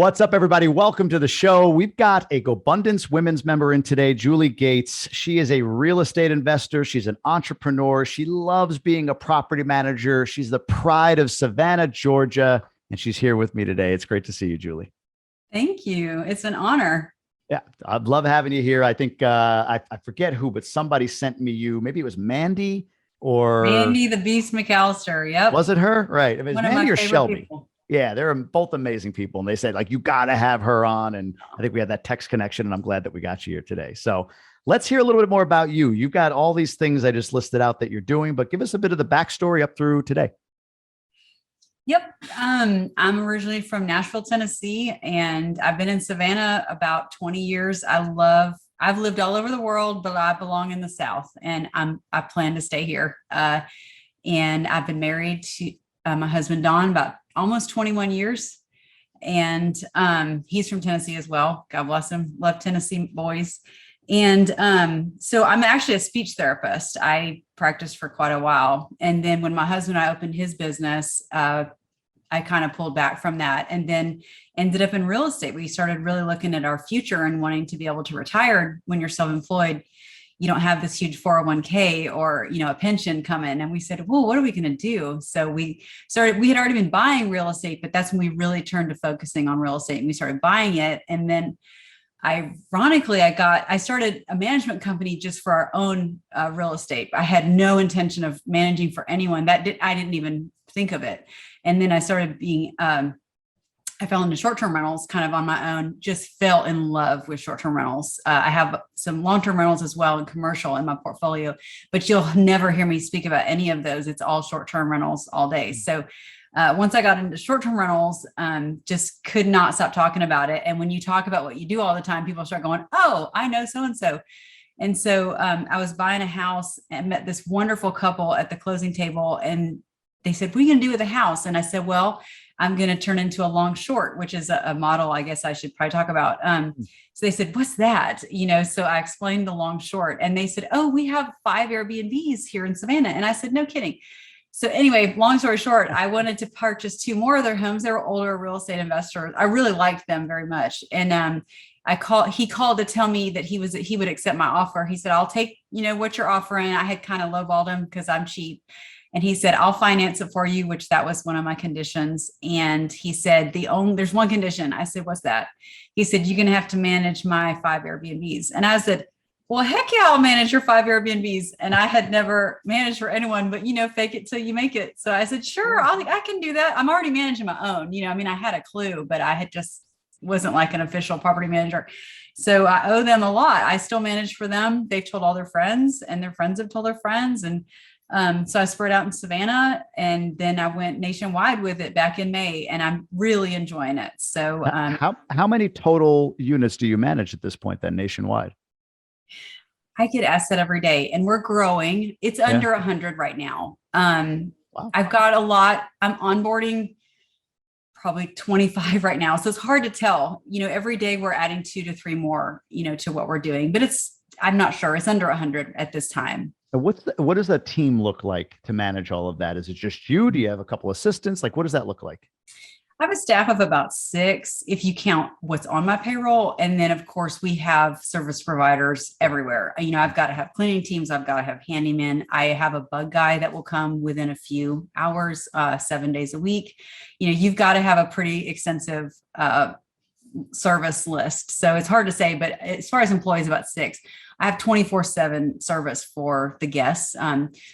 What's up, everybody? Welcome to the show. We've got a Gobundance Women's member in today, Julie Gates. She is a real estate investor. She's an entrepreneur. She loves being a property manager. She's the pride of Savannah, Georgia, and she's here with me today. It's great to see you, Julie. Thank you. It's an honor. Yeah, I'd love having you here. I think I forget who, but somebody sent me you. Maybe it was Mandy or Mandy the Beast McAllister. Yep. was it her? Right. If it's One of Mandy my or favorite Shelby. people. Yeah, they're both amazing people. And they said, like, you got to have her on. And I think we had that text connection. And I'm glad that we got you here today. So let's hear a little bit more about you. You've got all these things I just listed out that you're doing, but give us a bit of the backstory up through today. Yep. I'm originally from Nashville, Tennessee, and I've been in Savannah about 20 years. I've lived all over the world, but I belong in the South, and I plan to stay here. And I've been married to my husband, Don, about almost 21 years. And he's from Tennessee as well. God bless him. Love Tennessee boys. And so I'm actually a speech therapist. I practiced for quite a while. And then when my husband and I opened his business, I kind of pulled back from that and then ended up in real estate. We started really looking at our future and wanting to be able to retire. When you're self-employed, you don't have this huge 401k or, a pension come in. And we said, well, what are we going to do? So we had already been buying real estate, but that's when we really turned to focusing on real estate and we started buying it. And then ironically, I started a management company just for our own real estate. I had no intention of managing for anyone. I didn't even think of it. And then I started I fell into short-term rentals kind of on my own, just fell in love with short-term rentals. I have some long-term rentals as well and commercial in my portfolio, but you'll never hear me speak about any of those. It's all short-term rentals all day. So once I got into short-term rentals, just could not stop talking about it. And when you talk about what you do all the time, people start going, oh, I know so-and-so. And so I was buying a house and met this wonderful couple at the closing table. And they said, what are you going to do with the house? And I said, well, I'm going to turn into a long short, which is a model I guess I should probably talk about. So they said, what's that? So I explained the long short and they said, oh, we have 5 Airbnbs here in Savannah. And I said, no kidding. So anyway, long story short, I wanted to purchase 2 more of their homes. They were older real estate investors. I really liked them very much. And he called to tell me that he would accept my offer. He said, I'll take, what you're offering. I had kind of lowballed him because I'm cheap. And he said, I'll finance it for you, which that was one of my conditions. And he said, there's one condition. I said, what's that? He said, you're going to have to manage my 5 Airbnbs. And I said, well, heck yeah, I'll manage your 5 Airbnbs. And I had never managed for anyone, but fake it till you make it. So I said, sure, I can do that. I'm already managing my own. I had a clue, but I had just wasn't like an official property manager. So I owe them a lot. I still manage for them. They've told all their friends and their friends have told their friends. And so I spread out in Savannah and then I went nationwide with it back in May and I'm really enjoying it. So how many total units do you manage at this point then nationwide? I get asked that every day and we're growing. It's under 100 right now. Wow. I've got a lot. I'm onboarding probably 25 right now. So it's hard to tell, every day we're adding 2 to 3 more, to what we're doing, but I'm not sure. It's under 100 at this time. What does that team look like to manage all of that? Is it just you? Do you have a couple assistants? Like, what does that look like? I have a staff of about 6, if you count what's on my payroll. And then of course we have service providers everywhere. I've got to have cleaning teams. I've got to have handymen. I have a bug guy that will come within a few hours, 7 days a week. You've got to have a pretty extensive, service list. So it's hard to say, but as far as employees, about 6. I have 24/7 service for the guests.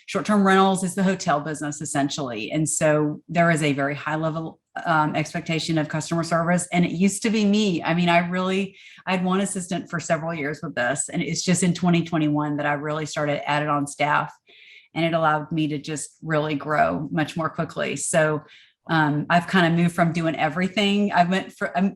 Short-term rentals is the hotel business essentially. And so there is a very high level expectation of customer service. And it used to be me. I had one assistant for several years with this. And it's just in 2021 that I really started added on staff and it allowed me to just really grow much more quickly. So I've kind of moved from doing everything. I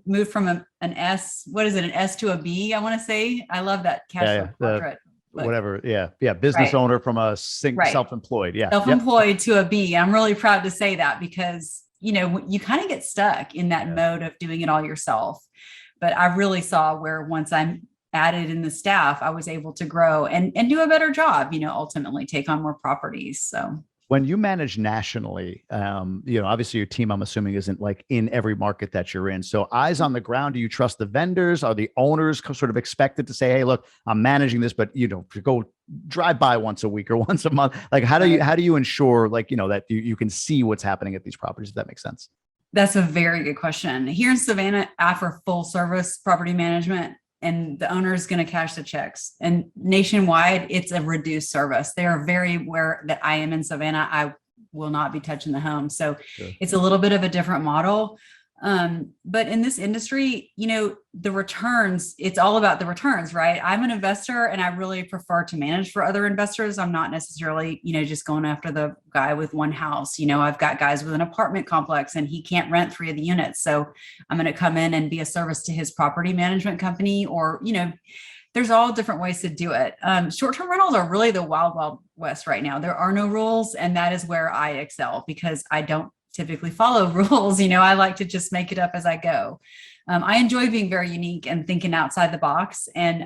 moved from an S, an S to a B, I want to say. I love that cash flow portrait. Whatever. Yeah. Business owner from a self-employed. Yeah. Self-employed to a B. I'm really proud to say that because, you kind of get stuck in that mode of doing it all yourself. But I really saw where once I'm added in the staff, I was able to grow and do a better job, ultimately take on more properties. So When you manage nationally, obviously your team, I'm assuming, isn't like in every market that you're in. So eyes on the ground, do you trust the vendors? Are the owners sort of expected to say, hey, look, I'm managing this, but go drive by once a week or once a month? Like, how do you ensure that you can see what's happening at these properties, if that makes sense? That's a very good question. Here in Savannah, I offer full service property management, and the owner is going to cash the checks. And nationwide, it's a reduced service. They are very aware that I am in Savannah. I will not be touching the home. So sure. It's a little bit of a different model. But in this industry, the returns, it's all about the returns, right? I'm an investor and I really prefer to manage for other investors. I'm not necessarily, just going after the guy with one house. I've got guys with an apartment complex and he can't rent 3 of the units. So I'm going to come in and be a service to his property management company, or, there's all different ways to do it. Short-term rentals are really the wild, wild west right now. There are no rules. And that is where I excel, because I don't typically follow rules. I like to just make it up as I go. I enjoy being very unique and thinking outside the box. And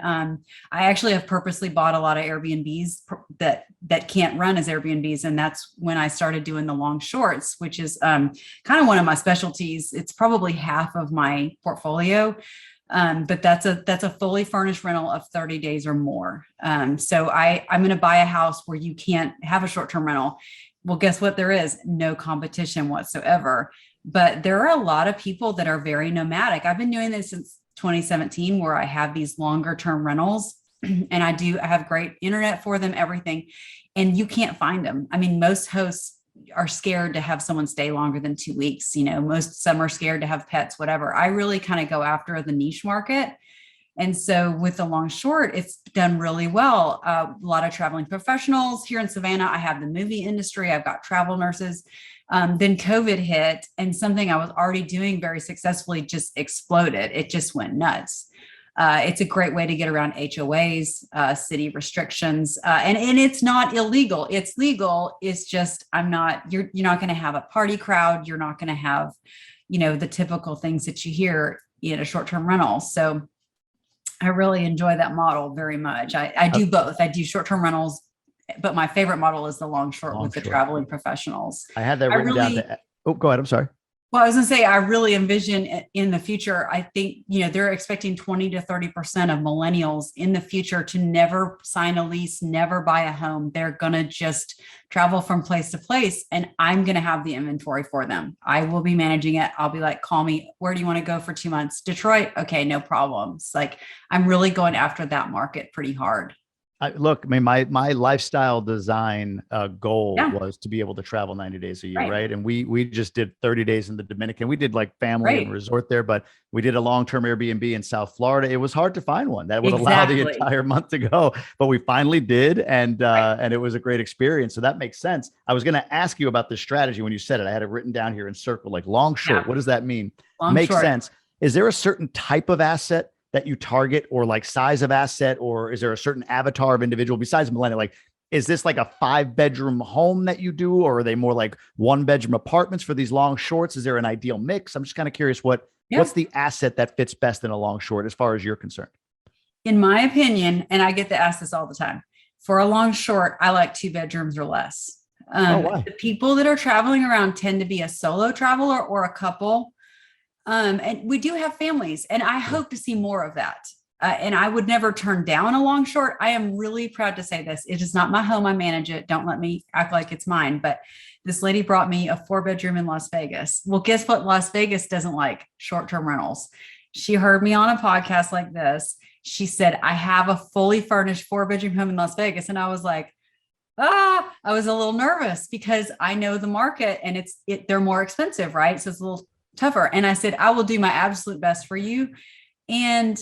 I actually have purposely bought a lot of Airbnbs that can't run as Airbnbs. And that's when I started doing the long shorts, which is kind of one of my specialties. It's probably half of my portfolio. But that's a fully furnished rental of 30 days or more. So I'm going to buy a house where you can't have a short-term rental. Well, guess what? There is no competition whatsoever, but there are a lot of people that are very nomadic. I've been doing this since 2017, where I have these longer term rentals, and I have great internet for them, everything, and you can't find them. I mean, most hosts are scared to have someone stay longer than 2 weeks. Some are scared to have pets, whatever. I really kind of go after the niche market. And so with the long short, it's done really well. A lot of traveling professionals here in Savannah. I have the movie industry. I've got travel nurses. Then COVID hit, and something I was already doing very successfully just exploded. It just went nuts. It's a great way to get around HOAs, city restrictions, and it's not illegal. It's legal. It's just you're not going to have a party crowd. You're not going to have, the typical things that you hear in a short-term rental. So I really enjoy that model very much. I do both. I do short-term rentals, but my favorite model is the long short with the traveling professionals. I had that written down to, go ahead. I'm sorry. Well, I was going to say, I really envision in the future, I think, they're expecting 20 to 30% of millennials in the future to never sign a lease, never buy a home. They're going to just travel from place to place, and I'm going to have the inventory for them. I will be managing it. I'll be like, call me. Where do you want to go for 2 months? Detroit. Okay, no problems. Like, I'm really going after that market pretty hard. My lifestyle design goal was to be able to travel 90 days a year. Right. And we just did 30 days in the Dominican. We did like family and resort there, but we did a long-term Airbnb in South Florida. It was hard to find one that would allow the entire month to go, but we finally did. And it was a great experience. So that makes sense. I was going to ask you about the strategy when you said it. I had it written down here in circle, like long, short. Yeah. What does that mean? Makes sense. Is there a certain type of asset that you target, or like size of asset, or is there a certain avatar of individual besides millennial? Like, is this like a 5-bedroom home that you do, or are they more like 1-bedroom apartments for these long shorts? Is there an ideal mix? I'm just kind of curious what's the asset that fits best in a long short as far as you're concerned? In my opinion, and I get to ask this all the time, for a long short, I like 2 bedrooms or less. The people that are traveling around tend to be a solo traveler or a couple. And we do have families, and I hope to see more of that. And I would never turn down a long short. I am really proud to say this. It is not my home. I manage it. Don't let me act like it's mine. But this lady brought me a 4-bedroom in Las Vegas. Well, guess what? Las Vegas doesn't like short-term rentals. She heard me on a podcast like this. She said, I have a fully furnished 4-bedroom home in Las Vegas. And I was like, I was a little nervous because I know the market, and they're more expensive, right? So it's a little tougher. And I said, I will do my absolute best for you. And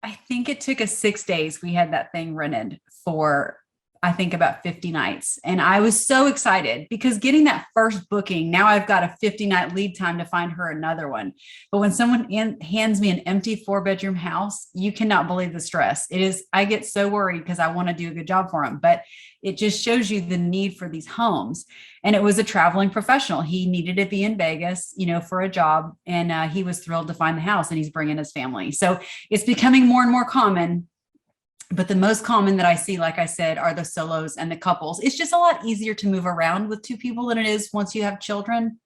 I think it took us 6 days. We had that thing rented for, I think, about 50 nights. And I was so excited because getting that first booking, now I've got a 50-night lead time to find her another one. But when someone hands me an empty 4-bedroom house, you cannot believe the stress. It is. I get so worried because I want to do a good job for them, but it just shows you the need for these homes. And it was a traveling professional. He needed to be in Vegas, for a job. And he was thrilled to find the house, and he's bringing his family. So it's becoming more and more common But the most common that I see, like I said, are the solos and the couples. It's just a lot easier to move around with two people than it is once you have children.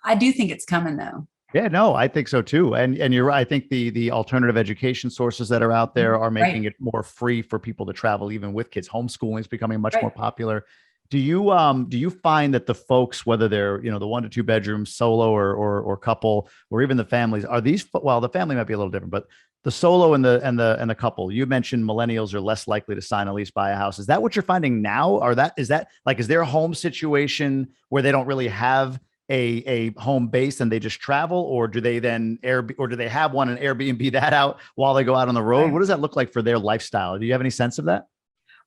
I do think it's coming though. Yeah, no, I think so too. And you're right. I think the alternative education sources that are out there are making Right. it more free for people to travel, even with kids. Homeschooling is becoming much more Right. popular. Do you find that the folks, whether they're, the 1 to 2 bedroom solo or couple, or even the families, are these, well, the family might be a little different, but the solo and the couple, you mentioned millennials are less likely to sign a lease, buy a house. Is that what you're finding now? Or is there a home situation where they don't really have a home base and they just travel, or do they then or do they have one and Airbnb that out while they go out on the road? Right. What does that look like for their lifestyle? Do you have any sense of that?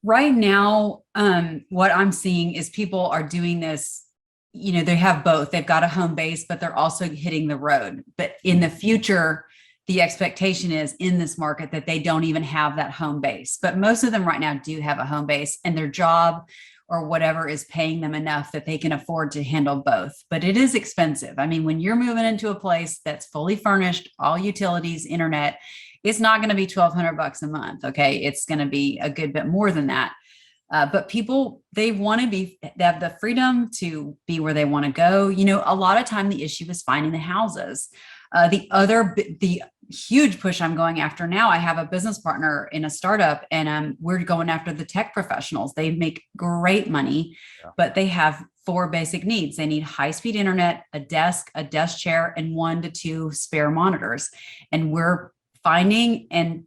Right now, what I'm seeing is people are doing this. They have both. They've got a home base, but they're also hitting the road. But in the future, the expectation is in this market that they don't even have that home base. But most of them right now do have a home base, and their job or whatever is paying them enough that they can afford to handle both. But it is expensive. I mean, when you're moving into a place that's fully furnished, all utilities, internet, it's not going to be 1,200 bucks a month. Okay. It's going to be a good bit more than that. But people, they want to they have the freedom to be where they want to go. A lot of time the issue is finding the houses. The huge push I'm going after now, I have a business partner in a startup, and we're going after the tech professionals. They make great money, but they have four basic needs. They need high-speed internet, a desk chair, and 1 to 2 spare monitors. And we're finding and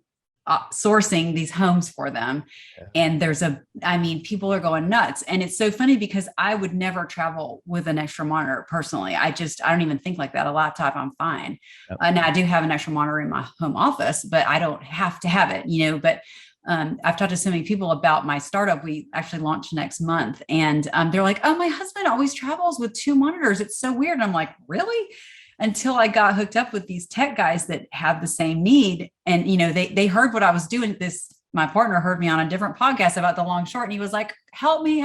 sourcing these homes for them. And people are going nuts. And it's so funny because I would never travel with an extra monitor personally. I don't even think like that. A laptop, I'm fine. Now I do have an extra monitor in my home office, but I don't have to have it, but I've talked to so many people about my startup. We actually launch next month, and they're like, "Oh, my husband always travels with 2 monitors. It's so weird." And I'm like, "Really?" Until I got hooked up with these tech guys that have the same need. And, they heard what I was doing. My partner heard me on a different podcast about the long short, and he was like, help me.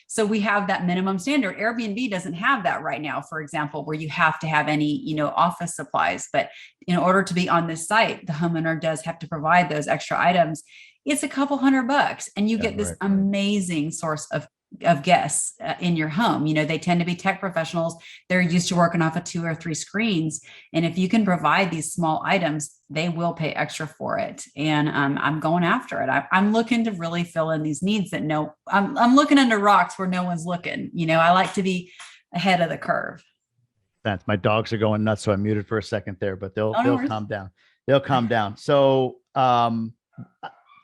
So we have that minimum standard. Airbnb doesn't have that right now, for example, where you have to have any, office supplies. But in order to be on this site, the homeowner does have to provide those extra items. It's a couple $100, and you get this amazing source of guests in your home. They tend to be tech professionals. They're used to working off of 2 or 3 screens. And if you can provide these small items, they will pay extra for it. And I'm going after it. I'm looking to really fill in these needs that I'm looking under rocks where no one's looking. I like to be ahead of the curve. My dogs are going nuts, so I muted for a second there, but they'll calm down. They'll calm down. So I don't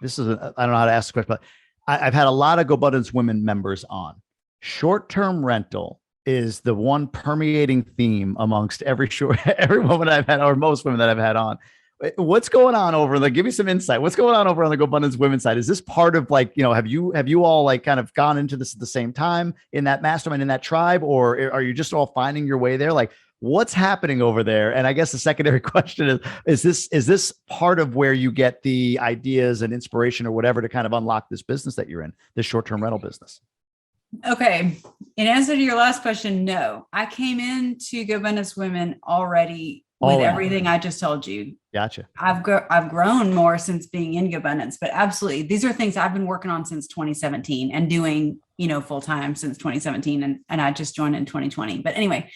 know how to ask the question, but I've had a lot of Gobundance Women members on. Short-term rental is the one permeating theme amongst every woman I've had, or most women that I've had on. What's going on over there? Give me some insight. What's going on over on the Gobundance Women side? Is this part of have you all kind of gone into this at the same time in that mastermind, in that tribe, or are you just all finding your way there? What's happening over there? And I guess the secondary question is this part of where you get the ideas and inspiration or whatever to kind of unlock this business that you're in, this short-term rental business? Okay. In answer to your last question, no. I came into Gobundance Women already with everything I just told you. Gotcha. I've grown more since being in Gobundance, but absolutely, these are things I've been working on since 2017 and doing, full time since 2017, and I just joined in 2020. But anyway,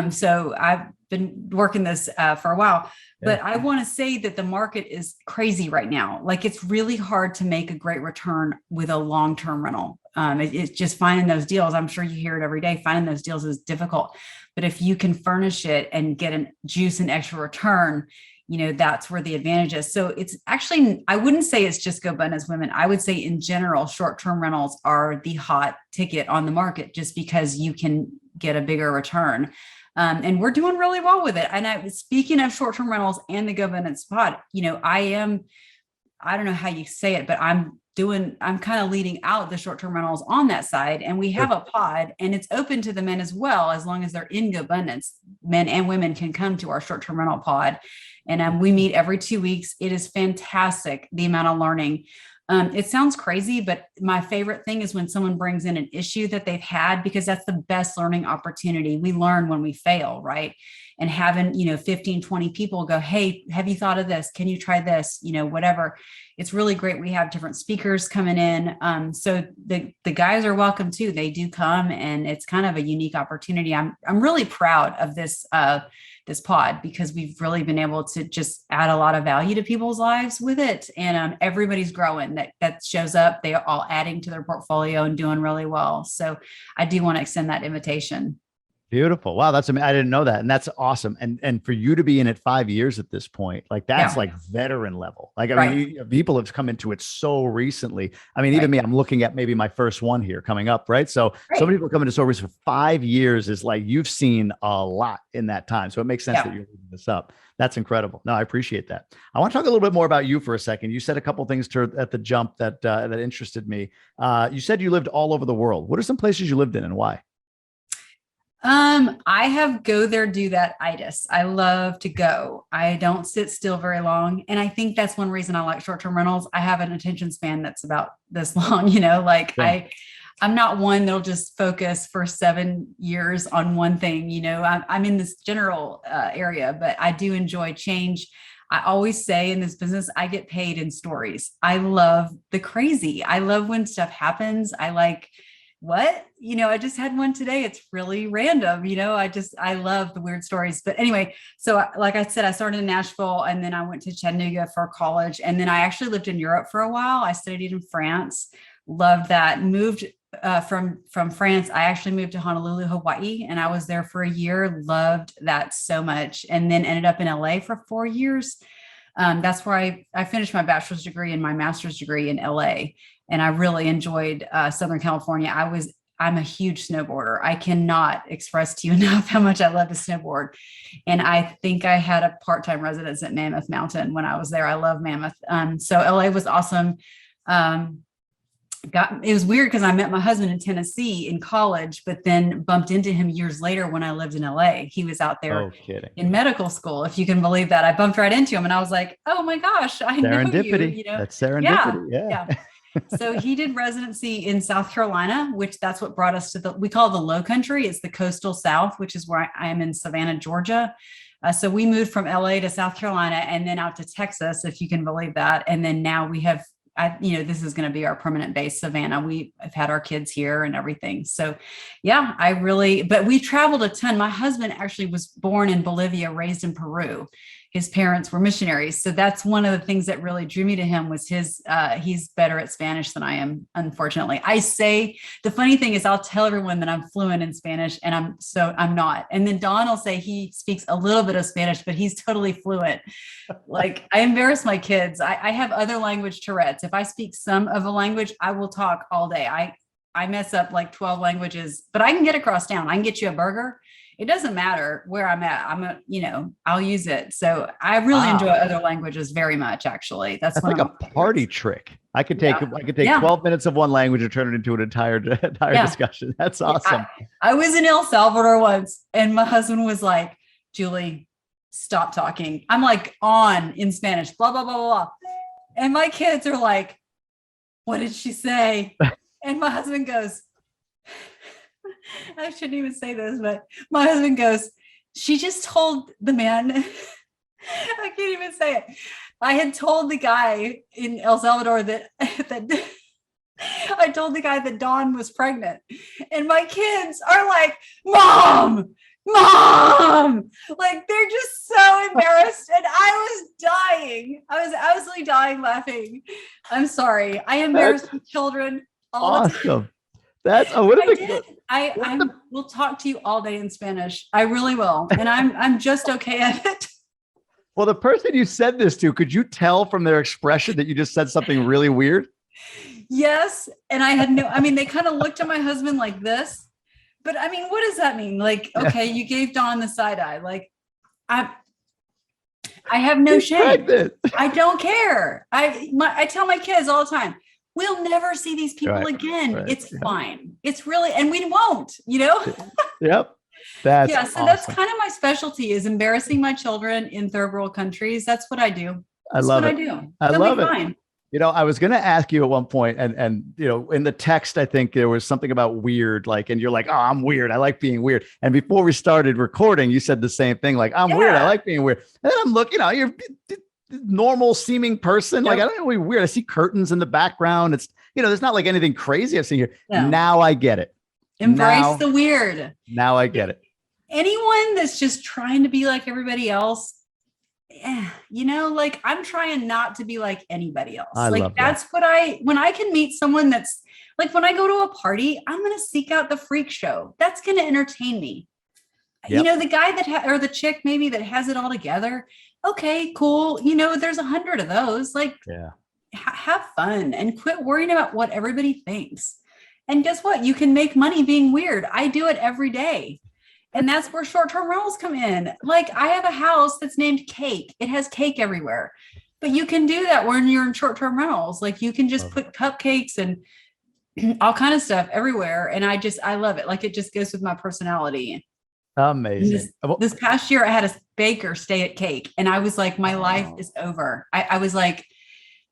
so I've been working this for a while, but I want to say that the market is crazy right now. It's really hard to make a great return with a long-term rental. It's just finding those deals. I'm sure you hear it every day. Finding those deals is difficult, but if you can furnish it and get an juice and extra return, that's where the advantage is. So it's actually, I wouldn't say it's just Gobundance Women. I would say in general, short-term rentals are the hot ticket on the market just because you can get a bigger return. And we're doing really well with it. And speaking of short-term rentals and the Gobundance pod, I don't know how you say it, but I'm kind of leading out the short-term rentals on that side. And we have a pod, and it's open to the men as well, as long as they're in Gobundance. Men and women can come to our short-term rental pod. And we meet every 2 weeks. It is fantastic, the amount of learning. It sounds crazy, but my favorite thing is when someone brings in an issue that they've had, because that's the best learning opportunity. We learn when we fail, right? And having, 15, 20 people go, hey, have you thought of this? Can you try this? Whatever. It's really great. We have different speakers coming in. So the guys are welcome too. They do come, and it's kind of a unique opportunity. I'm really proud of this pod, because we've really been able to just add a lot of value to people's lives with it. And everybody's growing that shows up. They are all adding to their portfolio and doing really well. So I do want to extend that invitation. Beautiful. Wow. I didn't know that. And that's awesome. And for you to be in it 5 years at this point, like that's like veteran level. Like, I mean, people have come into it so recently. I mean, even me, I'm looking at maybe my first one here coming up. Right. So some people come into stories for 5 years is like, you've seen a lot in that time. So it makes sense that you're leading this up. That's incredible. No, I appreciate that. I want to talk a little bit more about you for a second. You said a couple of things at the jump that interested me. You said you lived all over the world. What are some places you lived in and why? I have go there, do that itis. I love to go. I don't sit still very long. And I think that's one reason I like short-term rentals. I have an attention span that's about this long, I'm not one that'll just focus for 7 years on one thing. I'm in this general area, but I do enjoy change. I always say in this business, I get paid in stories. I love the crazy. I love when stuff happens. I like, what, I just had one today. It's really random. I love the weird stories. But anyway, so like I said, I started in Nashville, and then I went to Chattanooga for college. And then I actually lived in Europe for a while. I studied in France, loved that, moved from France. I actually moved to Honolulu, Hawaii, and I was there for a year, loved that so much. And then ended up in LA for 4 years. That's where I finished my bachelor's degree and my master's degree in LA. And I really enjoyed Southern California. I'm a huge snowboarder. I cannot express to you enough how much I love to snowboard. And I think I had a part-time residence at Mammoth Mountain when I was there. I love Mammoth. So LA was awesome. It was weird because I met my husband in Tennessee in college, but then bumped into him years later when I lived in LA. He was out there in medical school, if you can believe that. I bumped right into him, and I was like, oh my gosh, I know you. That's serendipity. Yeah. So he did residency in South Carolina, which that's what brought us to we call the Low Country. It's the coastal South, which is where I am in Savannah, Georgia. So we moved from LA to South Carolina and then out to Texas, if you can believe that. And then now we have, this is going to be our permanent base, Savannah. We have had our kids here and everything. So yeah, but we traveled a ton. My husband actually was born in Bolivia, raised in Peru. His parents were missionaries. So that's one of the things that really drew me to him was he's better at Spanish than I am, unfortunately. The funny thing is I'll tell everyone that I'm fluent in Spanish, and I'm not. And then Don will say he speaks a little bit of Spanish, but he's totally fluent. Like, I embarrass my kids. I have other language Tourette's. If I speak some of a language, I will talk all day. I mess up like 12 languages, but I can get across town. I can get you a burger. It doesn't matter where I'm at. I'll use it. So I really enjoy other languages very much, actually. That's like a party trick. I could take 12 minutes of one language and turn it into an entire discussion. That's awesome. I was in El Salvador once, and my husband was like, Julie, stop talking. I'm like on in Spanish, blah, blah, blah, blah. And my kids are like, what did she say? And my husband goes, I shouldn't even say this, but my husband goes, she just told the man, I can't even say it. I had told the guy in El Salvador that I told the guy that Dawn was pregnant, and my kids are like, mom, like they're just so embarrassed. And I was dying. I was absolutely dying laughing. I'm sorry. I embarrass the children all the time. That's I will talk to you all day in Spanish. I really will. And I'm just okay at it. Well, the person you said this to, could you tell from their expression that you just said something really weird? Yes. And they kind of looked at my husband like this, but what does that mean? Like, okay, you gave Dawn the side eye. Like, I have no shame. Pregnant. I don't care. I tell my kids all the time, we'll never see these people again. Right. It's fine. It's really, and we won't, Yep. So awesome. That's kind of my specialty, is embarrassing my children in third world countries. That's what I do. I love it. I love it. Fine. I was going to ask you at one point, and in the text, I think there was something about weird, like, and you're like, oh, I'm weird. I like being weird. And before we started recording, you said the same thing, like, I'm weird. I Yeah. like being weird. And then I'm looking, you're a normal seeming person. Like, I Yep. don't know, weird. I see curtains in the background. It's, there's not like anything crazy I've seen here. No. Now I get it. Embrace Now, the weird. now I get it. Anyone that's just trying to be like everybody else, like I'm trying not to be like anybody else. I Like love that. that's when I can meet someone that's like, when I go to a party, I'm going to seek out the freak show. That's going to entertain me. Yep. The guy or the chick maybe that has it all together. Okay, cool. There's 100 of those. Like, Yeah. have fun and quit worrying about what everybody thinks. And guess what? You can make money being weird. I do it every day. And that's where short-term rentals come in. Like, I have a house that's named Cake. It has cake everywhere. But you can do that when you're in short-term rentals. Like, you can just put cupcakes and all kind of stuff everywhere. And I love it. Like, it just goes with my personality. Amazing. This past year, I had a baker stay at Cake, and I was like, my life is over. I was like,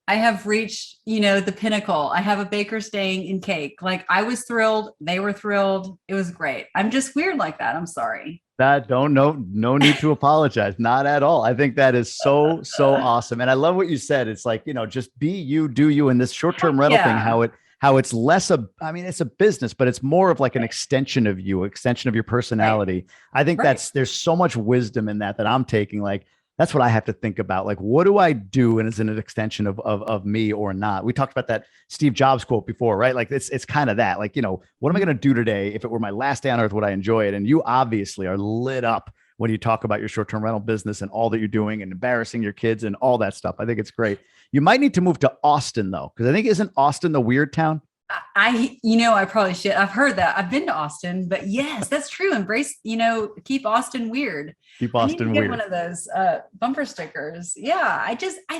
I have reached, the pinnacle. I have a baker staying in Cake. Like, I was thrilled. They were thrilled. It was great. I'm just weird like that. I'm sorry. No need to apologize. Not at all. I think that is so awesome. And I love what you said. It's like, just be you, do you, in this short-term rental thing, how it's less it's a business, but it's more of like an extension of you, extension of your personality. Right. I think there's so much wisdom in that I'm taking. Like, that's what I have to think about. Like, what do I do? And is it an extension of me or not? We talked about that Steve Jobs quote before, right? Like, it's kind of that, like, what am I going to do today? If it were my last day on earth, would I enjoy it? And you obviously are lit up when you talk about your short-term rental business and all that you're doing and embarrassing your kids and all that stuff. I think it's great. You might need to move to Austin though, because I think, isn't Austin the weird town? I probably should. I've heard that. I've been to Austin, but yes, that's true. Embrace, keep Austin weird. Keep Austin I need to get weird. One of those bumper stickers. Yeah. I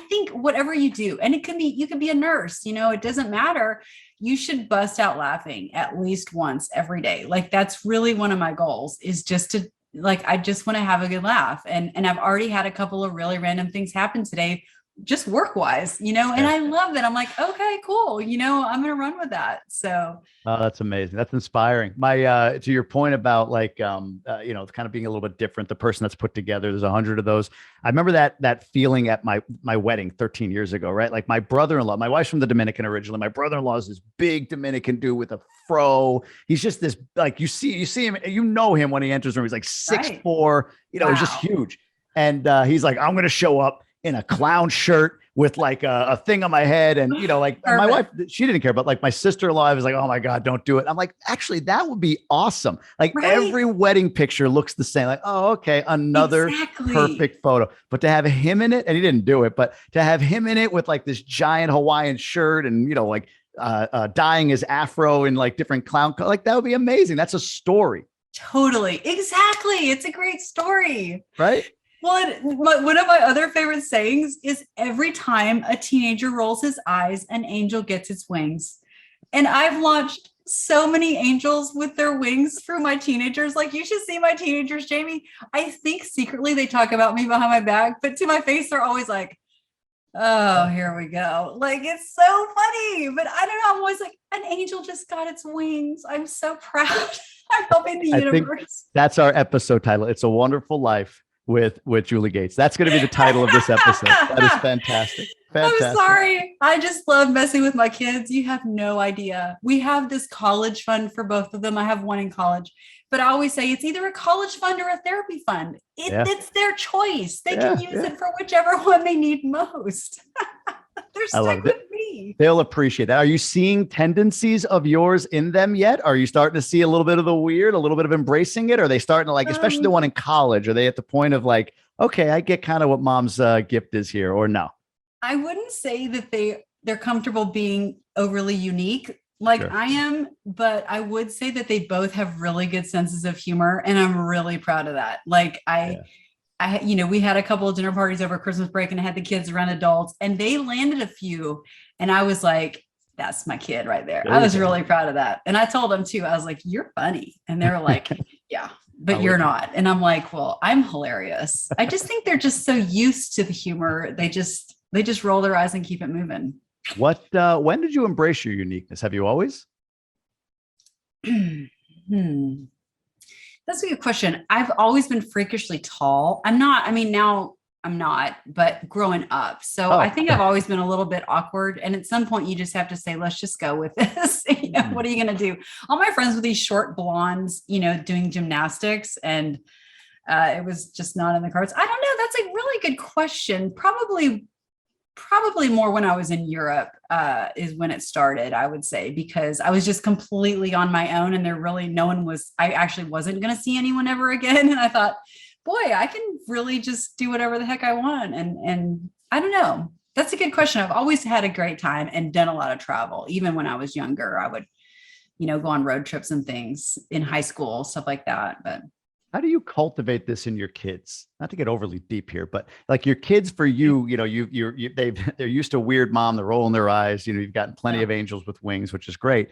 think whatever you do, and you could be a nurse, it doesn't matter. You should bust out laughing at least once every day. Like, that's really one of my goals, is just to, like, I just want to have a good laugh. And I've already had a couple of really random things happen today, just work wise, and I love that. I'm like, okay, cool. I'm going to run with that. So. Oh, that's amazing. That's inspiring. To your point about like, kind of being a little bit different, the person that's put together, there's 100 of those. I remember that feeling at my wedding 13 years ago, right? Like, my brother-in-law, my wife's from the Dominican originally. My brother-in-law is this big Dominican dude with a fro. He's just this, like, you see him, him when he enters the room. He's like 6'4", wow. He's just huge. And he's like, I'm going to show up in a clown shirt with like a thing on my head. And, like, my wife, she didn't care, but like my sister-in-law was like, oh my God, don't do it. I'm like, actually, that would be awesome. Like, every wedding picture looks the same. Like, oh, okay, another perfect photo. But to have him in it, and he didn't do it, but to have him in it with like this giant Hawaiian shirt and, like dyeing his afro in like different clown, like, that would be amazing. That's a story. Totally. Exactly. It's a great story. Right? Well, one of my other favorite sayings is, every time a teenager rolls his eyes, an angel gets its wings. And I've launched so many angels with their wings through my teenagers. Like, you should see my teenagers, Jamie. I think secretly they talk about me behind my back, but to my face, they're always like, oh, here we go. Like, it's so funny, but I don't know. I'm always like, an angel just got its wings. I'm so proud. I'm helping the universe. Think that's our episode title. It's a Wonderful Life with Julie Gates. That's going to be the title of this episode. That is fantastic. I'm sorry. I just love messing with my kids. You have no idea. We have this college fund for both of them. I have one in college, but I always say it's either a college fund or a therapy fund. It's their choice. They can use it for whichever one they need most. They're stuck with me. They'll appreciate that. Are you seeing tendencies of yours in them yet? Are you starting to see a little bit of the weird, a little bit of embracing it? Are they starting to, like, especially the one in college, are they at the point of like, okay, I get kind of what mom's gift is here, or no? I wouldn't say that they're comfortable being overly unique like I am, but I would say that they both have really good senses of humor, and I'm really proud of that. Like we had a couple of dinner parties over Christmas break, and I had the kids around adults, and they landed a few, and I was like, that's my kid right there. I was really proud of that. And I told them too, I was like, you're funny. And they were like, yeah, but you're not. And I'm like, well, I'm hilarious. I just think they're just so used to the humor. They just roll their eyes and keep it moving. When did you embrace your uniqueness? Have you always? Hmm. That's a good question. I've always been freakishly tall. Now I'm not, but growing up. So I Oh, think I've always been a little bit awkward. And at some point you just have to say, let's just go with this. What are you going to do? All my friends with these short blondes, doing gymnastics, and it was just not in the cards. I don't know. That's a really good question. Probably more when I was in Europe is when it started, I would say, because I was just completely on my own and I actually wasn't going to see anyone ever again. And I thought, boy, I can really just do whatever the heck I want. And I don't know. That's a good question. I've always had a great time and done a lot of travel. Even when I was younger, I would, go on road trips and things in high school, stuff like that. But how do you cultivate this in your kids? Not to get overly deep here, but like your kids, for you, they're used to weird mom, they're rolling their eyes. You've gotten plenty of angels with wings, which is great.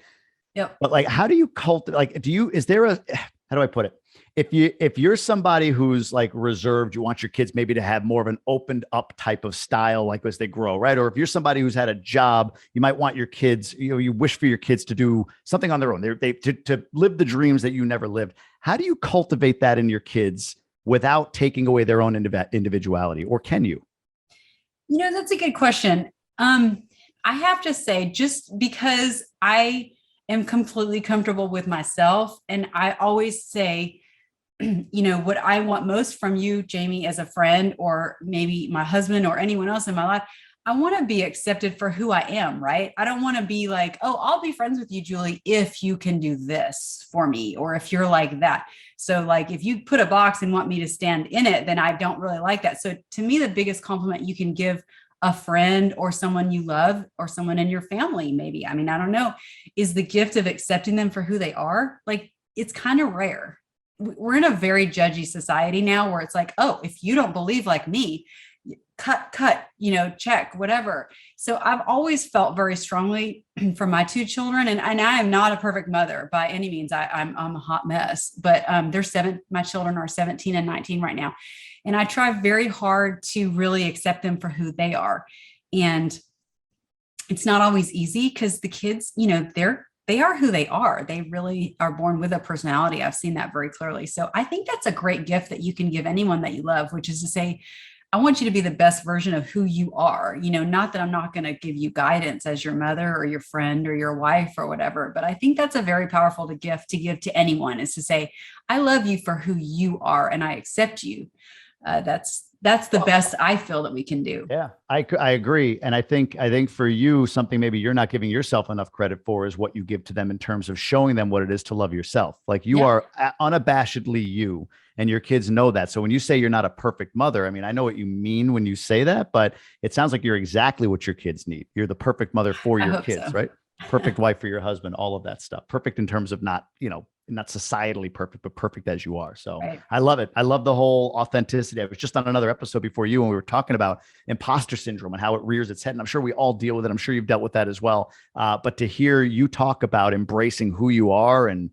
Yep. But like, how do you cultivate? Like, is there how do I put it? If you're somebody who's like reserved, you want your kids maybe to have more of an opened up type of style, like as they grow, right? Or if you're somebody who's had a job, you might want your kids, you wish for your kids to do something on their own. To live the dreams that you never lived. How do you cultivate that in your kids without taking away their own individuality, or can you? That's a good question. I have to say, just because I am completely comfortable with myself, and I always say, what I want most from you, Jamie, as a friend, or maybe my husband or anyone else in my life, I want to be accepted for who I am, right? I don't want to be like, oh, I'll be friends with you, Julie, if you can do this for me, or if you're like that. So like, if you put a box and want me to stand in it, then I don't really like that. So to me, the biggest compliment you can give a friend or someone you love or someone in your family, maybe, I don't know, is the gift of accepting them for who they are. Like, it's kind of rare. We're in a very judgy society now where it's like, oh, if you don't believe like me, cut, check, whatever. So I've always felt very strongly for my two children, and I am not a perfect mother by any means. I'm a hot mess, but my children are 17 and 19 right now. And I try very hard to really accept them for who they are. And it's not always easy because the kids, they are who they are. They really are born with a personality. I've seen that very clearly. So I think that's a great gift that you can give anyone that you love, which is to say, I want you to be the best version of who you are. Not that I'm not going to give you guidance as your mother or your friend or your wife or whatever, but I think that's a very powerful gift to give to anyone, is to say, I love you for who you are and I accept you. That's the best I feel that we can do. Yeah, I agree. And I think for you, something maybe you're not giving yourself enough credit for is what you give to them in terms of showing them what it is to love yourself. Like you are unabashedly you, and your kids know that. So when you say you're not a perfect mother, I know what you mean when you say that, but it sounds like you're exactly what your kids need. You're the perfect mother for your kids, right? Perfect wife for your husband, all of that stuff. Perfect in terms of not societally perfect, but perfect as you are. So right. I love it. I love the whole authenticity. I was just on another episode before you, and we were talking about imposter syndrome and how it rears its head. And I'm sure we all deal with it. I'm sure you've dealt with that as well. But to hear you talk about embracing who you are and,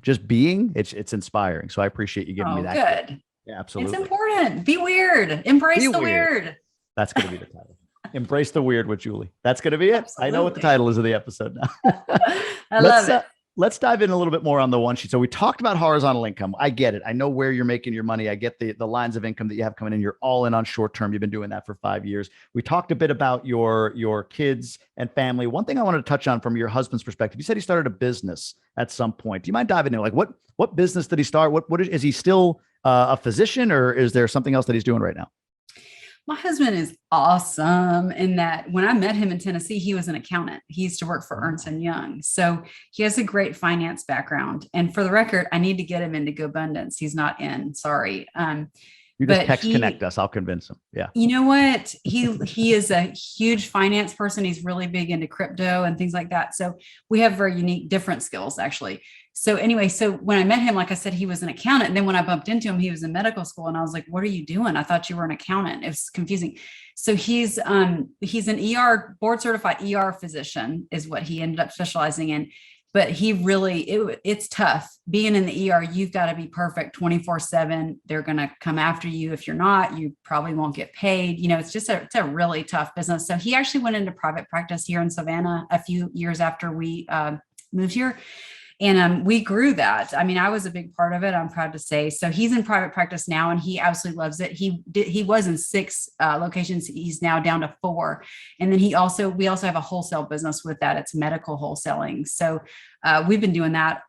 just being, it's inspiring. So I appreciate you giving me that. Good. Yeah, absolutely. It's important. Be weird. Embrace the weird. That's going to be the title. Embrace the weird with Julie. That's going to be it. Absolutely. I know what the title is of the episode now. I love it. Let's dive in a little bit more on the one sheet. So we talked about horizontal income. I get it. I know where you're making your money. I get the lines of income that you have coming in. You're all in on short term. You've been doing that for 5 years. We talked a bit about your kids and family. One thing I wanted to touch on from your husband's perspective, you said he started a business at some point. Do you mind diving in? Like what business did he start? What is he still a physician, or is there something else that he's doing right now? My husband is awesome in that when I met him in Tennessee, he was an accountant. He used to work for Ernst & Young. So he has a great finance background. And for the record, I need to get him into Gobundance. He's not in, sorry. You just connect us. I'll convince him. Yeah. You know what? He is a huge finance person. He's really big into crypto and things like that. So we have very unique, different skills actually. So anyway, so when I met him, like I said, he was an accountant. And then when I bumped into him, he was in medical school. And I was like, what are you doing? I thought you were an accountant. It was confusing. So he's an ER, board certified ER physician is what he ended up specializing in. but he really, it's tough being in the ER. You've got to be perfect 24/7. They're going to come after you. If you're not, you probably won't get paid. It's a really tough business. So he actually went into private practice here in Savannah a few years after we moved here. And we grew that. I mean, I was a big part of it, I'm proud to say. So he's in private practice now, and he absolutely loves it. He was in 6 locations. He's now down to 4. And then we also have a wholesale business with that. It's medical wholesaling. So we've been doing that.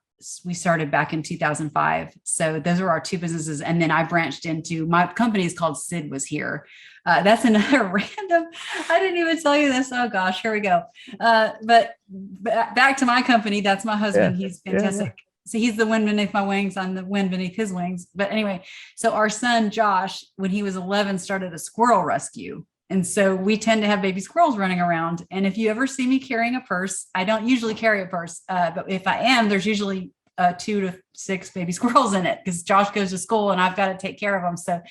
We started back in 2005. So those are our 2 businesses. And then I branched into, my company is called Sid Was Here. That's another random, I didn't even tell you this. Oh gosh, here we go. But back to my company. That's my husband. Yeah. He's fantastic. Yeah. So he's the wind beneath my wings. I'm the wind beneath his wings. But anyway, so our son, Josh, when he was 11, started a squirrel rescue. And so we tend to have baby squirrels running around. And if you ever see me carrying a purse, I don't usually carry a purse, but if I am, there's usually 2 to 6 baby squirrels in it, because Josh goes to school and I've got to take care of them. So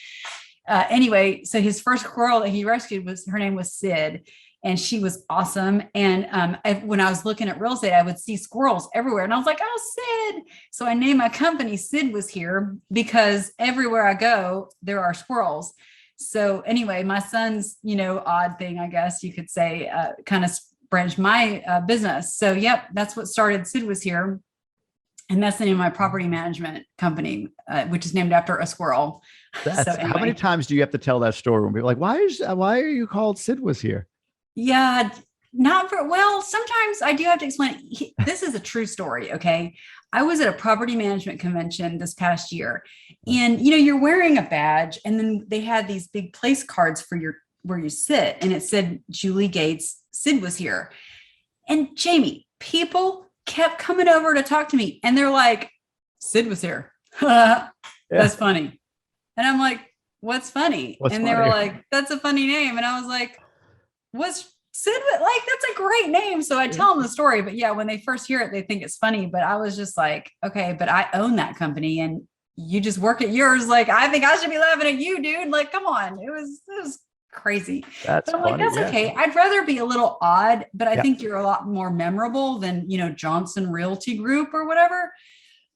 anyway, so his first squirrel that he rescued her name was Sid, and she was awesome. And when I was looking at real estate, I would see squirrels everywhere. And I was like, oh, Sid. So I named my company Sid Was Here, because everywhere I go, there are squirrels. So anyway, my son's, odd thing, I guess you could say, kind of branched my business. So yep, that's what started Sid Was Here. And that's the name of my property management company, which is named after a squirrel. So anyway. How many times do you have to tell that story when people are like, why are you called Sid Was Here? Yeah, sometimes I do have to explain. This is a true story. Okay. I was at a property management convention this past year, and you're wearing a badge, and then they had these big place cards for where you sit, and it said Julie Gates, Sid Was Here. And Jamie, people kept coming over to talk to me, and they're like, Sid Was Here. That's funny. And I'm like, what's funny? And they were like, that's a funny name. And I was like, what's Sid? Like, that's a great name. So I tell them the story, but yeah, when they first hear it, they think it's funny, but I was just like, okay, but I own that company and you just work at yours. Like, I think I should be laughing at you, dude. Like, come on. It was crazy. That's funny. Like, that's okay. I'd rather be a little odd, but I think you're a lot more memorable than, Johnson Realty Group or whatever.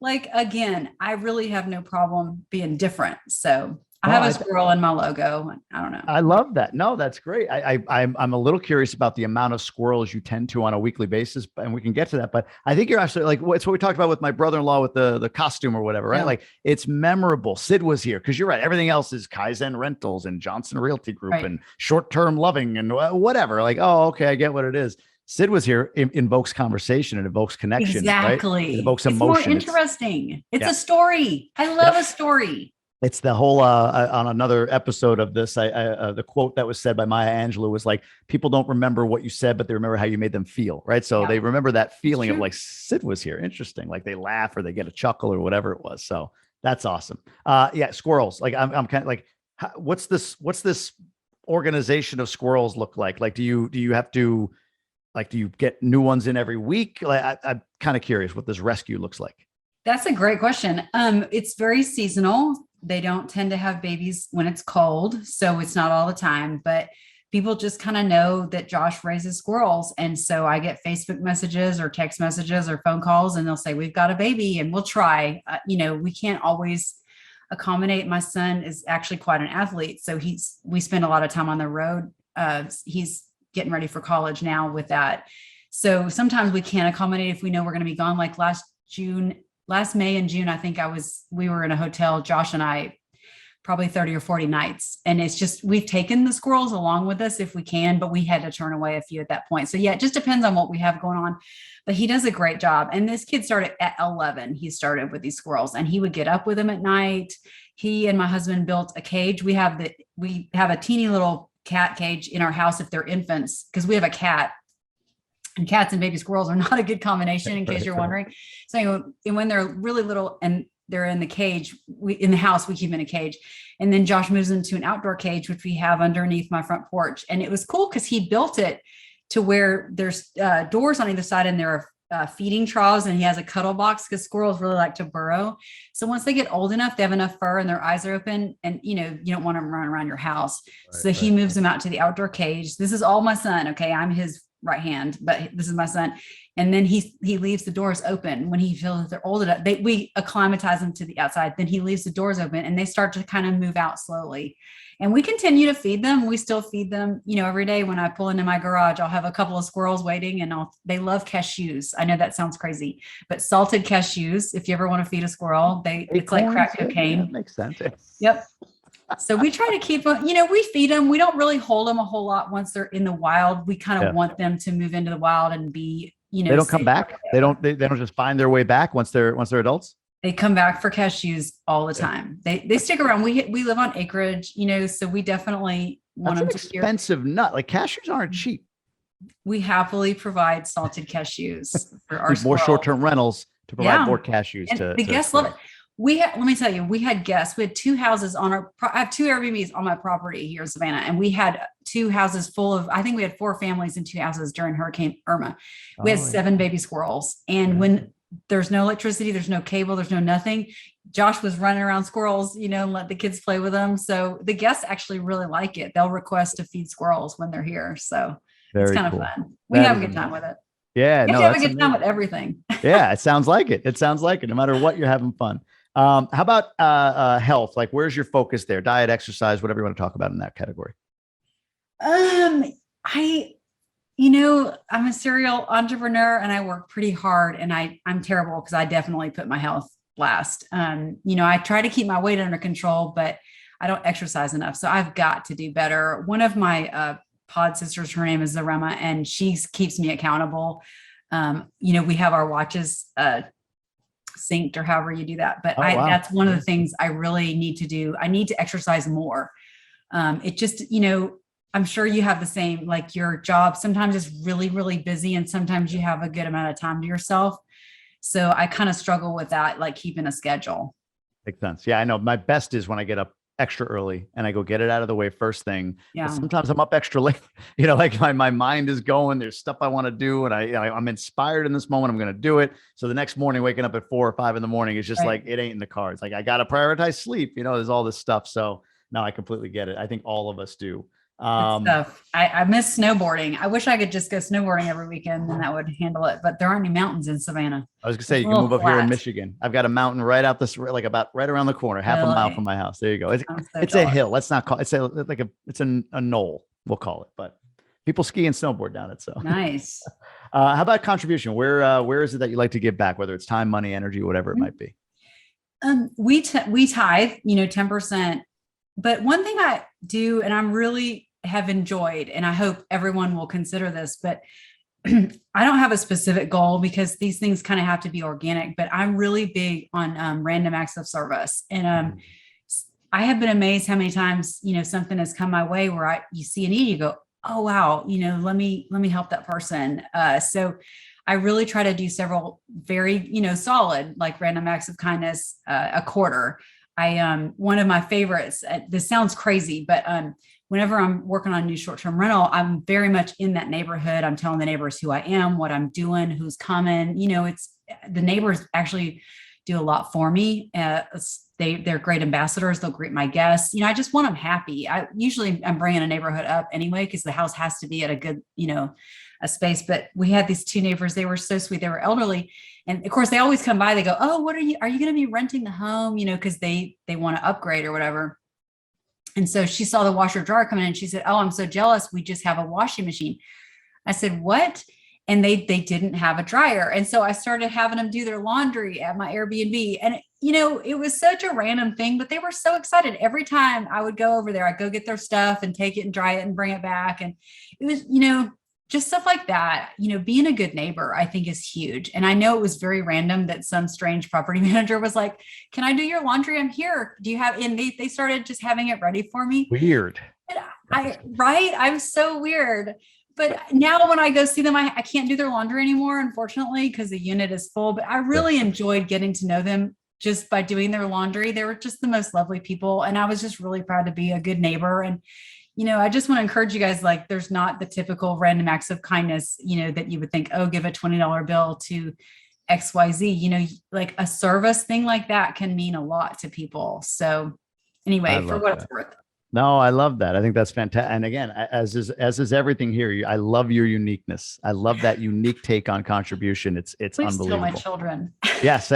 Like, again, I really have no problem being different. So I have a squirrel in my logo. I don't know. I love that. No, that's great. I'm a little curious about the amount of squirrels you tend to on a weekly basis, and we can get to that. But I think you're actually like, it's what we talked about with my brother-in-law with the costume or whatever, right? Yeah. Like, it's memorable. Sid Was Here, because you're right. Everything else is Kaizen Rentals and Johnson Realty Group and Short-Term Loving and whatever. Like, oh, okay, I get what it is. Sid Was Here invokes conversation and evokes connection. Exactly. Right? It evokes emotion. It's more interesting. It's a story. I love a story. It's the whole on another episode of this. The quote that was said by Maya Angelou was like, people don't remember what you said, but they remember how you made them feel. Right. So they remember that feeling of like, Sid Was Here. Interesting. Like, they laugh or they get a chuckle or whatever it was. So that's awesome. Squirrels. Like, I'm kind of like, what's this organization of squirrels look like? Like, do you have to, like, do you get new ones in every week? Like, I'm kind of curious what this rescue looks like. That's a great question. It's very seasonal. They don't tend to have babies when it's cold, so it's not all the time, but people just kind of know that Josh raises squirrels. And so I get Facebook messages or text messages or phone calls, and they'll say, we've got a baby, and we'll try. We can't always accommodate. My son is actually quite an athlete, so we spend a lot of time on the road. He's getting ready for college now with that. So sometimes we can't accommodate if we know we're going to be gone. Like last May and June, I think we were in a hotel, Josh and I, probably 30 or 40 nights. And it's just, we've taken the squirrels along with us if we can, but we had to turn away a few at that point. So yeah, it just depends on what we have going on, but he does a great job. And this kid started at 11. He started with these squirrels, and he would get up with them at night. He and my husband built a cage. We have a teeny little cat cage in our house if they're infants, because we have a cat. And cats and baby squirrels are not a good combination, in case you're wondering. So when they're really little and they're in the cage, in the house, we keep them in a cage. And then Josh moves into an outdoor cage, which we have underneath my front porch. And it was cool because he built it to where there's doors on either side, and there are feeding troughs, and he has a cuddle box because squirrels really like to burrow. So once they get old enough, they have enough fur and their eyes are open, and you don't want them running around your house. He moves them out to the outdoor cage. This is all my son. Okay. I'm his right hand, but this is my son. And then he leaves the doors open when he feels that they're old enough. We acclimatize them to the outside. Then he leaves the doors open and they start to kind of move out slowly. And we continue to feed them. We still feed them, every day when I pull into my garage, I'll have a couple of squirrels waiting and they love cashews. I know that sounds crazy, but salted cashews, if you ever want to feed a squirrel, it's like crack cocaine. Yeah, that makes sense. Yep. So we try to keep them, we feed them. We don't really hold them a whole lot once they're in the wild. We kind of want them to move into the wild and be, they don't come back. They don't just find their way back once they're adults. They come back for cashews all the time. They stick around. We live on acreage, so we definitely want them to hear. Expensive nut. Like cashews aren't cheap. We happily provide salted cashews for our more short-term rentals to provide more cashews. The guests love it. Let me tell you, we had guests. We had two houses I have two Airbnbs on my property here in Savannah, and we had two houses full of, I think we had 4 families in 2 houses during Hurricane Irma. We had 7 baby squirrels. And when there's no electricity, there's no cable, there's no nothing, Josh was running around squirrels, and let the kids play with them. So the guests actually really like it. They'll request to feed squirrels when they're here. So it's kind of fun. We have a good time with it. Yeah. You have a good time with everything. Yeah. It sounds like it. No matter what, you're having fun. How about health? Like, where's your focus there? Diet, exercise, whatever you want to talk about in that category. I'm a serial entrepreneur and I work pretty hard, and I'm terrible because I definitely put my health last. I try to keep my weight under control, but I don't exercise enough. So I've got to do better. One of my pod sisters, her name is Zarema, and she keeps me accountable. We have our watches synced or however you do that. But that's one of the things I really need to do. I need to exercise more. It just, I'm sure you have the same, like your job sometimes is really, really busy and sometimes you have a good amount of time to yourself. So I kind of struggle with that, like keeping a schedule. Makes sense. Yeah, I know. My best is when I get up extra early and I go get it out of the way first thing. Yeah. But sometimes I'm up extra late, like my mind is going, there's stuff I want to do. And I'm inspired in this moment. I'm going to do it. So the next morning, waking up at 4 or 5 in the morning is just like, it ain't in the cards. Like I got to prioritize sleep, there's all this stuff. So no, I completely get it. I think all of us do. I miss snowboarding. I wish I could just go snowboarding every weekend and that would handle it, but there aren't any mountains in Savannah. I was gonna say, you can move up here in Michigan. I've got a mountain right out this, like about right around the corner, half a mile from my house. There you go. It's a hill. Let's not call it, it's a knoll, we'll call it, but people ski and snowboard down it. So nice. How about contribution? Where is it that you like to give back, whether it's time, money, energy, whatever it might be? We tithe, 10%. But one thing I do, and I'm really have enjoyed, and I hope everyone will consider this, but I don't have a specific goal because these things kind of have to be organic, but I'm really big on random acts of service. And I have been amazed how many times, something has come my way where you see a need, you go, oh, wow, let me help that person. So I really try to do several very, solid, like random acts of kindness, a quarter. One of my favorites, this sounds crazy, but whenever I'm working on a new short-term rental, I'm very much in that neighborhood. I'm telling the neighbors who I am, what I'm doing, who's coming. It's the neighbors actually do a lot for me. They're great ambassadors. They'll greet my guests. I just want them happy. I'm bringing a neighborhood up anyway, because the house has to be at a good, a space. But we had these 2 neighbors. They were so sweet. They were elderly. And of course they always come by, they go, oh, are you going to be renting the home? Cause they want to upgrade or whatever. And so she saw the washer dryer come in and she said, oh, I'm so jealous. We just have a washing machine. I said, what? And they didn't have a dryer. And so I started having them do their laundry at my Airbnb. And, it was such a random thing, but they were so excited. Every time I would go over there, I'd go get their stuff and take it and dry it and bring it back. And it was, just stuff like that, being a good neighbor, I think is huge. And I know it was very random that some strange property manager was like, can I do your laundry? I'm here. Do you have, and they started just having it ready for me. Weird. I'm so weird. But now when I go see them, I can't do their laundry anymore, unfortunately, because the unit is full, but I really enjoyed getting to know them just by doing their laundry. They were just the most lovely people. And I was just really proud to be a good neighbor. And I just want to encourage you guys, like, there's not the typical random acts of kindness, that you would think, oh, give a $20 bill to XYZ, like a service thing like that can mean a lot to people. So anyway, for what it's worth. No, I love that. I think that's fantastic. And again, as is everything here, I love your uniqueness. I love that unique take on contribution. It's Please tell my unbelievable. children. Yes,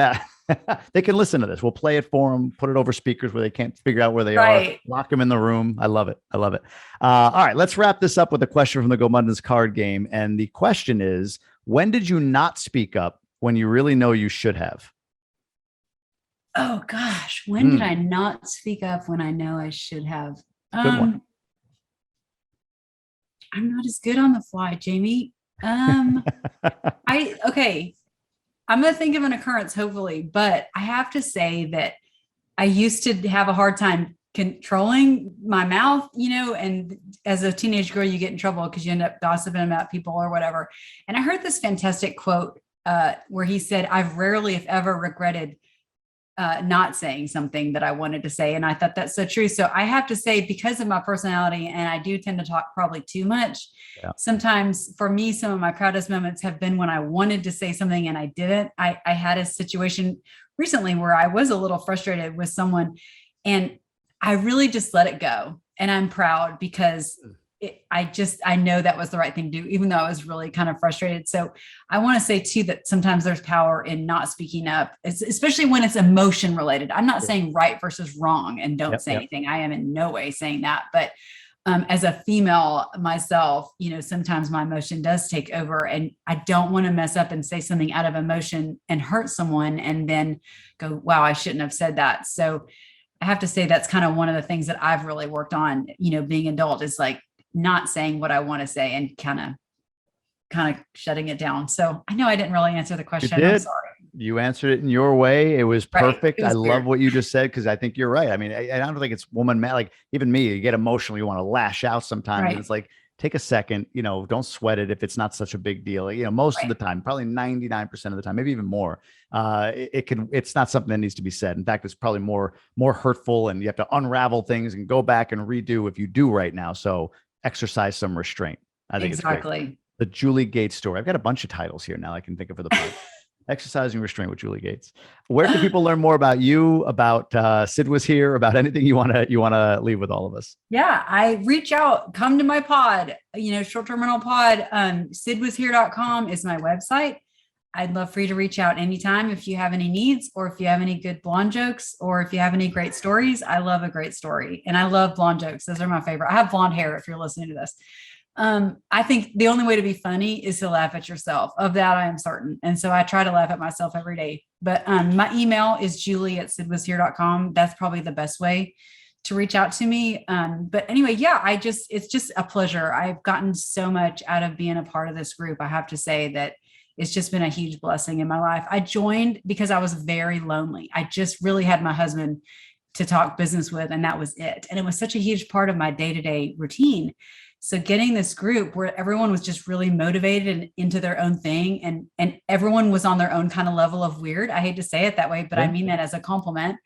they can listen to this. We'll play it for them, put it over speakers where they can't figure out where they are, Right. lock them in the room. I love it. I love it. All right, let's wrap this up with a question from the Gobundance card game. And the question is, when did you not speak up when you really know you should have? Oh gosh, when did I not speak up when I know I should have? Good one. I'm not as good on the fly, Jamie. Okay. I'm gonna think of an occurrence, hopefully, but I have to say that I used to have a hard time controlling my mouth, and as a teenage girl, you get in trouble because you end up gossiping about people or whatever. And I heard this fantastic quote where he said, "I've rarely, if ever, regretted not saying something that I wanted to say." And I thought that's so true. So I have to say, because of my personality, and I do tend to talk probably too much, sometimes for me, some of my proudest moments have been when I wanted to say something and I didn't. I had a situation recently where I was a little frustrated with someone and I really just let it go. And I'm proud because I know that was the right thing to do, even though I was really kind of frustrated. So I want to say too, that sometimes there's power in not speaking up, especially when it's emotion related. I'm not saying right versus wrong and don't say anything. I am in no way saying that. But as a female myself, sometimes my emotion does take over and I don't want to mess up and say something out of emotion and hurt someone and then go, wow, I shouldn't have said that. So I have to say that's kind of one of the things that I've really worked on, being adult, is like not saying what I want to say and kind of shutting it down. So I know I didn't really answer the question. You did. I'm sorry. You answered it in your way. It was perfect. Right. It was I weird. love what you just said, because I think you're right. I mean, I don't think it's woman man. Like even me, you get emotional, you want to lash out sometimes. Right. And it's like, take a second, don't sweat it if it's not such a big deal. Most of the time, probably 99% of the time, maybe even more, it's not something that needs to be said. In fact, it's probably more hurtful, and you have to unravel things and go back and redo if you do right now. So exercise some restraint. I think it's great. The Julie Gates story. I've got a bunch of titles here now I can think of for the podcast. Exercising Restraint with Julie Gates. Where can people learn more about you, about Sid Was Here, about anything you want to leave with all of us? Yeah, I reach out, come to my pod, short-term rental pod. SidWasHere.com is my website. I'd love for you to reach out anytime if you have any needs, or if you have any good blonde jokes, or if you have any great stories. I love a great story, and I love blonde jokes. Those are my favorite. I have blonde hair if you're listening to this. I think the only way to be funny is to laugh at yourself. Of that, I am certain. And so I try to laugh at myself every day. But my email is julie@sidwashere.com. That's probably the best way to reach out to me. But anyway, it's just a pleasure. I've gotten so much out of being a part of this group. I have to say that it's just been a huge blessing in my life. I joined because I was very lonely. I just really had my husband to talk business with, and that was it. And it was such a huge part of my day-to-day routine. So getting this group where everyone was just really motivated and into their own thing, and everyone was on their own kind of level of weird. I hate to say it that way, but I mean that as a compliment.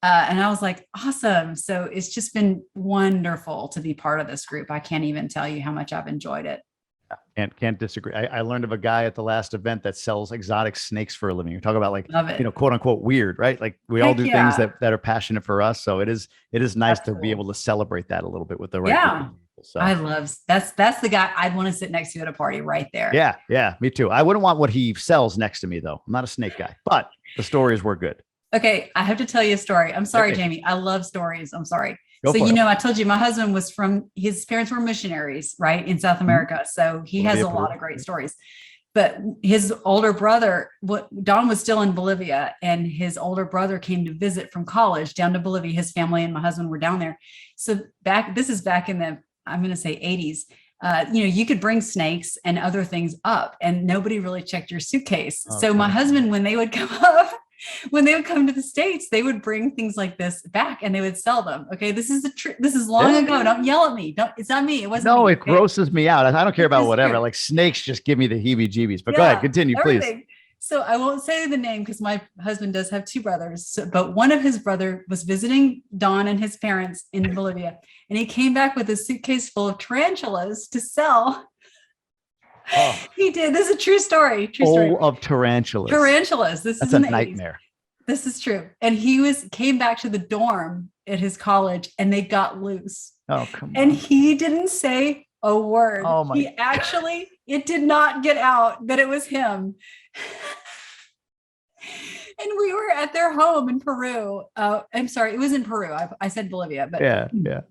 And I was like, awesome. So it's just been wonderful to be part of this group. I can't even tell you how much I've enjoyed it. Can't disagree. I learned of a guy at the last event that sells exotic snakes for a living. You talk about like, quote unquote weird, right? Like we all do things that are passionate for us. So it is nice to be able to celebrate that a little bit with the right people. So I love that's the guy I'd want to sit next to at a party right there. Yeah, me too. I wouldn't want what he sells next to me though. I'm not a snake guy, but the stories were good. Okay, I have to tell you a story. I'm sorry, Jamie. I love stories. I'm sorry. Go for it. I told you my husband was his parents were missionaries, right, in South America. So he has a lot of great stories. But his older brother, Don was still in Bolivia, and his older brother came to visit from college down to Bolivia. His family and my husband were down there. So this is back in the, I'm going to say 80s. You could bring snakes and other things up, and nobody really checked your suitcase. Okay. So my husband, when they would come to the States, they would bring things like this back and they would sell them. Okay. This is this is long ago. Don't yell at me. It's not me. It wasn't me. It grosses me out. I don't care about whatever. Like snakes just give me the heebie-jeebies, but go ahead, continue, everything. Please. So I won't say the name because my husband does have two brothers, but one of his brother was visiting Don and his parents in Bolivia, and he came back with a suitcase full of tarantulas to sell. Oh. He did. This is a true story. Full of tarantulas. That's a nightmare. 80s. This is true. And he came back to the dorm at his college and they got loose. Oh, come on. And he didn't say a word. Oh my He actually, it did not get out that it was him. And we were at their home in Peru. I'm sorry, it was in Peru. I said Bolivia, but yeah.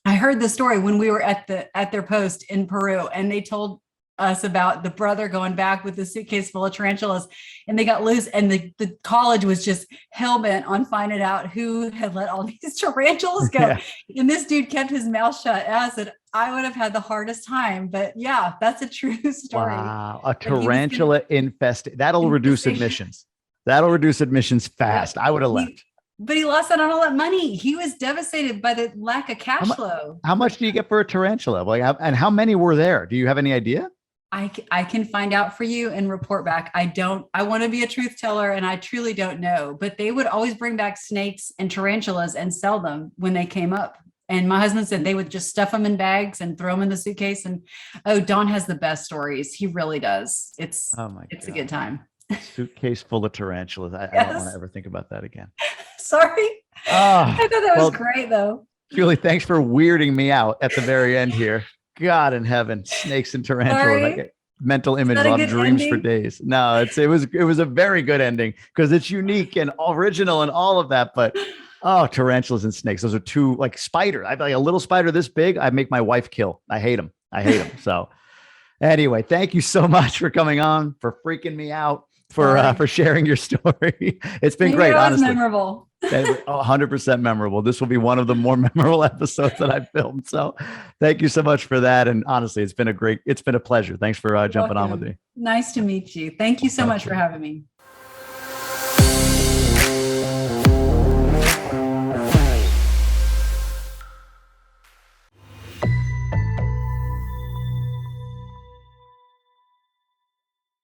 I heard the story when we were at their post in Peru, and they told us about the brother going back with the suitcase full of tarantulas, and they got loose, and the college was just hell-bent on finding out who had let all these tarantulas go. Yeah. And this dude kept his mouth shut. I said, I would have had the hardest time, but yeah, that's a true story. Wow. A tarantula infested. That'll reduce admissions. That'll reduce admissions fast. I would have left. But he lost out on all that money. He was devastated by the lack of cash flow. How much do you get for a tarantula? Like, and how many were there? Do you have any idea? I can find out for you and report back. I want to be a truth teller, and I truly don't know, but they would always bring back snakes and tarantulas and sell them when they came up. And my husband said they would just stuff them in bags and throw them in the suitcase. And Don has the best stories. He really does. It's a good time. Suitcase full of tarantulas. I don't want to ever think about that again. Sorry. I thought that was great though. Julie, thanks for weirding me out at the very end here. God in heaven, snakes and tarantulas. I get mental image of dreams ending? For days. No, it was a very good ending because it's unique and original and all of that. But tarantulas and snakes. Those are two, like spider. I'd like a little spider this big. I'd make my wife kill. I hate them. So anyway, thank you so much for coming on, for freaking me out, for sharing your story. It's been great. Honestly, memorable. 100% memorable. This will be one of the more memorable episodes that I've filmed. So thank you so much for that. And honestly, it's been a pleasure. Thanks for jumping on with me. Nice to meet you. Thank you so much for having me.